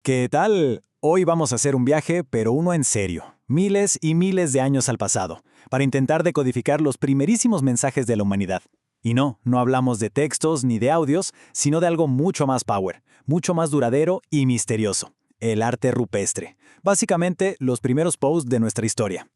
¿Qué tal? Hoy vamos a hacer un viaje, pero uno en serio. Miles y miles de años al pasado, para intentar decodificar los primerísimos mensajes de la humanidad. Y no hablamos de textos ni de audios, sino de algo mucho más power, mucho más duradero y misterioso. El arte rupestre. Básicamente, los primeros posts de nuestra historia.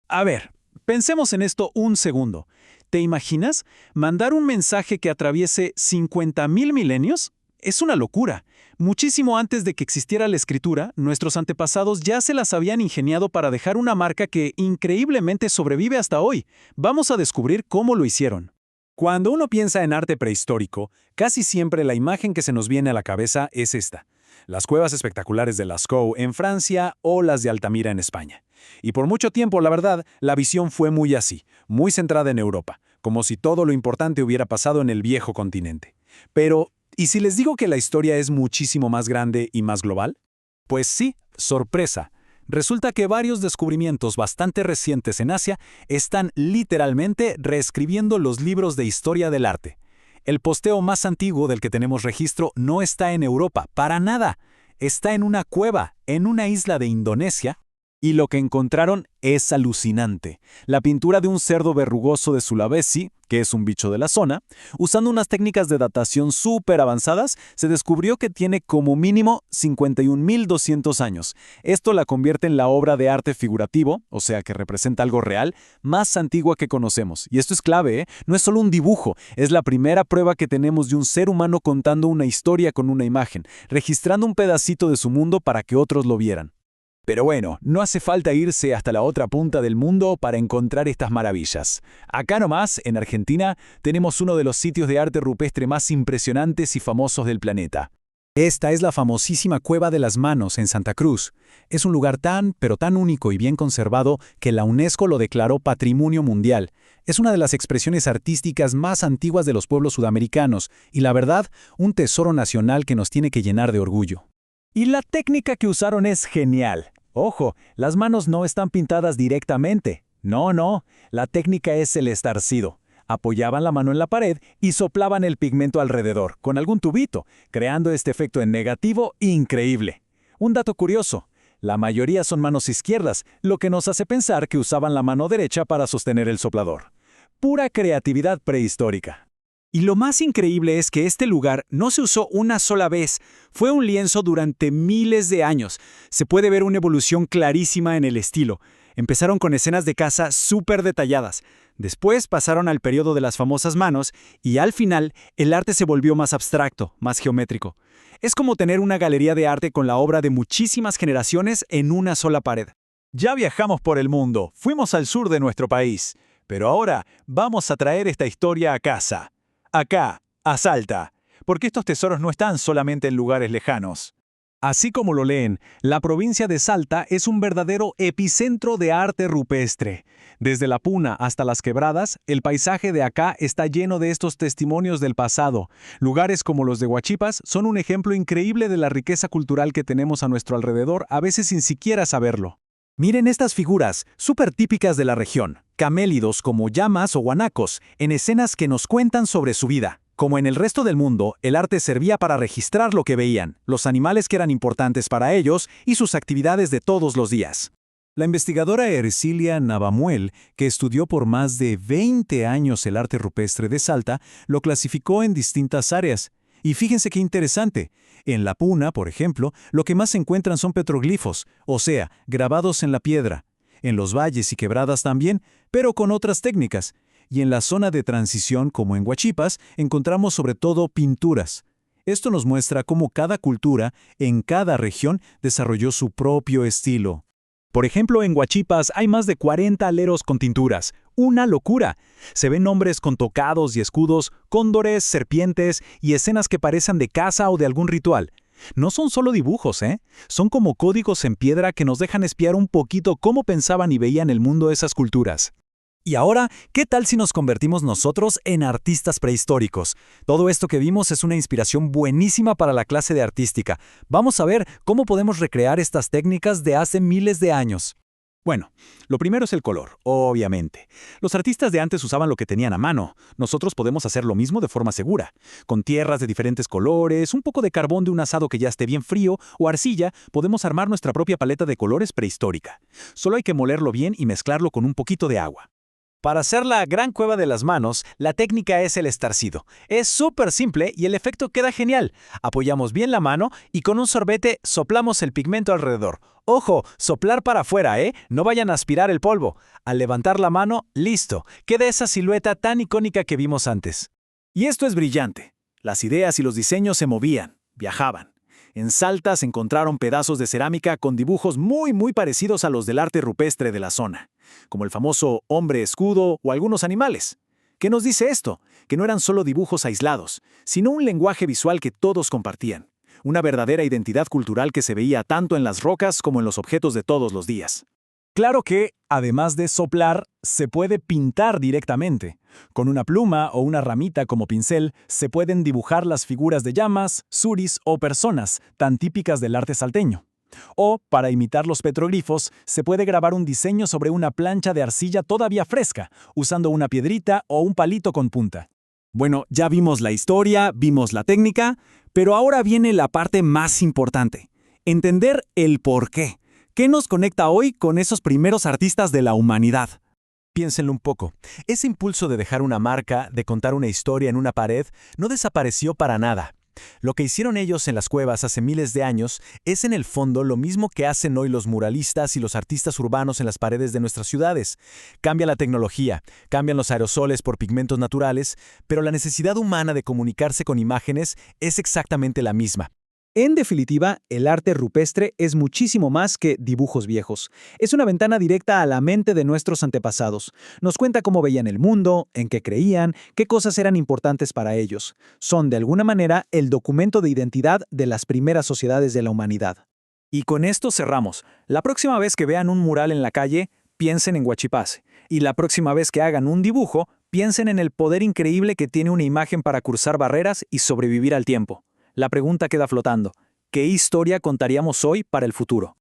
A ver, pensemos en esto un segundo. ¿Te imaginas? ¿Mandar un mensaje que atraviese 50.000 milenios? Es una locura. Muchísimo antes de que existiera la escritura, nuestros antepasados ya se las habían ingeniado para dejar una marca que increíblemente sobrevive hasta hoy. Vamos a descubrir cómo lo hicieron. Cuando uno piensa en arte prehistórico, casi siempre la imagen que se nos viene a la cabeza es esta: las cuevas espectaculares de Lascaux en Francia o las de Altamira en España. Y por mucho tiempo, la verdad, la visión fue muy así, muy centrada en Europa, como si todo lo importante hubiera pasado en el viejo continente. Pero, ¿y si les digo que la historia es muchísimo más grande y más global? Pues sí, sorpresa. Resulta que varios descubrimientos bastante recientes en Asia están literalmente reescribiendo los libros de historia del arte. El posteo más antiguo del que tenemos registro no está en Europa, para nada. Está en una cueva, en una isla de Indonesia. Y lo que encontraron es alucinante. La pintura de un cerdo verrugoso de Sulawesi, que es un bicho de la zona, usando unas técnicas de datación súper avanzadas, se descubrió que tiene como mínimo 51.200 años. Esto la convierte en la obra de arte figurativo, o sea que representa algo real, más antigua que conocemos. Y esto es clave, ¿eh? No es solo un dibujo, es la primera prueba que tenemos de un ser humano contando una historia con una imagen, registrando un pedacito de su mundo para que otros lo vieran. Pero bueno, no hace falta irse hasta la otra punta del mundo para encontrar estas maravillas. Acá nomás, en Argentina, tenemos uno de los sitios de arte rupestre más impresionantes y famosos del planeta. Esta es la famosísima Cueva de las Manos en Santa Cruz. Es un lugar pero tan único y bien conservado que la UNESCO lo declaró Patrimonio Mundial. Es una de las expresiones artísticas más antiguas de los pueblos sudamericanos y, la verdad, un tesoro nacional que nos tiene que llenar de orgullo. Y la técnica que usaron es genial. Ojo, las manos no están pintadas directamente. No, la técnica es el estarcido. Apoyaban la mano en la pared y soplaban el pigmento alrededor, con algún tubito, creando este efecto en negativo increíble. Un dato curioso, la mayoría son manos izquierdas, lo que nos hace pensar que usaban la mano derecha para sostener el soplador. Pura creatividad prehistórica. Y lo más increíble es que este lugar no se usó una sola vez, fue un lienzo durante miles de años. Se puede ver una evolución clarísima en el estilo. Empezaron con escenas de caza súper detalladas. Después pasaron al periodo de las famosas manos y al final el arte se volvió más abstracto, más geométrico. Es como tener una galería de arte con la obra de muchísimas generaciones en una sola pared. Ya viajamos por el mundo, fuimos al sur de nuestro país, pero ahora vamos a traer esta historia a casa. Acá, a Salta, porque estos tesoros no están solamente en lugares lejanos. Así como lo leen, la provincia de Salta es un verdadero epicentro de arte rupestre. Desde la Puna hasta las Quebradas, el paisaje de acá está lleno de estos testimonios del pasado. Lugares como los de Huachipas son un ejemplo increíble de la riqueza cultural que tenemos a nuestro alrededor, a veces sin siquiera saberlo. Miren estas figuras, súper típicas de la región, camélidos como llamas o guanacos, en escenas que nos cuentan sobre su vida. Como en el resto del mundo, el arte servía para registrar lo que veían, los animales que eran importantes para ellos y sus actividades de todos los días. La investigadora Ercilia Navamuel, que estudió por más de 20 años el arte rupestre de Salta, lo clasificó en distintas áreas. Y fíjense qué interesante. En la Puna, por ejemplo, lo que más se encuentran son petroglifos, o sea, grabados en la piedra. En los valles y quebradas también, pero con otras técnicas. Y en la zona de transición, como en Huachipas, encontramos sobre todo pinturas. Esto nos muestra cómo cada cultura, en cada región, desarrolló su propio estilo. Por ejemplo, en Huachipas hay más de 40 aleros con tinturas. ¡Una locura! Se ven nombres con tocados y escudos, cóndores, serpientes y escenas que parecen de caza o de algún ritual. No son solo dibujos, son como códigos en piedra que nos dejan espiar un poquito cómo pensaban y veían el mundo esas culturas. Y ahora, ¿qué tal si nos convertimos nosotros en artistas prehistóricos? Todo esto que vimos es una inspiración buenísima para la clase de artística. Vamos a ver cómo podemos recrear estas técnicas de hace miles de años. Bueno, lo primero es el color, obviamente. Los artistas de antes usaban lo que tenían a mano. Nosotros podemos hacer lo mismo de forma segura. Con tierras de diferentes colores, un poco de carbón de un asado que ya esté bien frío o arcilla, podemos armar nuestra propia paleta de colores prehistórica. Solo hay que molerlo bien y mezclarlo con un poquito de agua. Para hacer la gran cueva de las manos, la técnica es el estarcido. Es súper simple y el efecto queda genial. Apoyamos bien la mano y con un sorbete soplamos el pigmento alrededor. ¡Ojo! Soplar para afuera, ¿eh? No vayan a aspirar el polvo. Al levantar la mano, ¡listo! Queda esa silueta tan icónica que vimos antes. Y esto es brillante. Las ideas y los diseños se movían, viajaban. En Salta se encontraron pedazos de cerámica con dibujos muy parecidos a los del arte rupestre de la zona, como el famoso hombre escudo o algunos animales. ¿Qué nos dice esto? Que no eran solo dibujos aislados, sino un lenguaje visual que todos compartían. Una verdadera identidad cultural que se veía tanto en las rocas como en los objetos de todos los días. Claro que, además de soplar, se puede pintar directamente. Con una pluma o una ramita como pincel, se pueden dibujar las figuras de llamas, suris o personas, tan típicas del arte salteño. O, para imitar los petroglifos, se puede grabar un diseño sobre una plancha de arcilla todavía fresca, usando una piedrita o un palito con punta. Bueno, ya vimos la historia, vimos la técnica, pero ahora viene la parte más importante: entender el porqué. ¿Qué nos conecta hoy con esos primeros artistas de la humanidad? Piénsenlo un poco. Ese impulso de dejar una marca, de contar una historia en una pared, no desapareció para nada. Lo que hicieron ellos en las cuevas hace miles de años es en el fondo lo mismo que hacen hoy los muralistas y los artistas urbanos en las paredes de nuestras ciudades. Cambia la tecnología, cambian los aerosoles por pigmentos naturales, pero la necesidad humana de comunicarse con imágenes es exactamente la misma. En definitiva, el arte rupestre es muchísimo más que dibujos viejos. Es una ventana directa a la mente de nuestros antepasados. Nos cuenta cómo veían el mundo, en qué creían, qué cosas eran importantes para ellos. Son, de alguna manera, el documento de identidad de las primeras sociedades de la humanidad. Y con esto cerramos. La próxima vez que vean un mural en la calle, piensen en Huachipace. Y la próxima vez que hagan un dibujo, piensen en el poder increíble que tiene una imagen para cruzar barreras y sobrevivir al tiempo. La pregunta queda flotando: ¿qué historia contaríamos hoy para el futuro?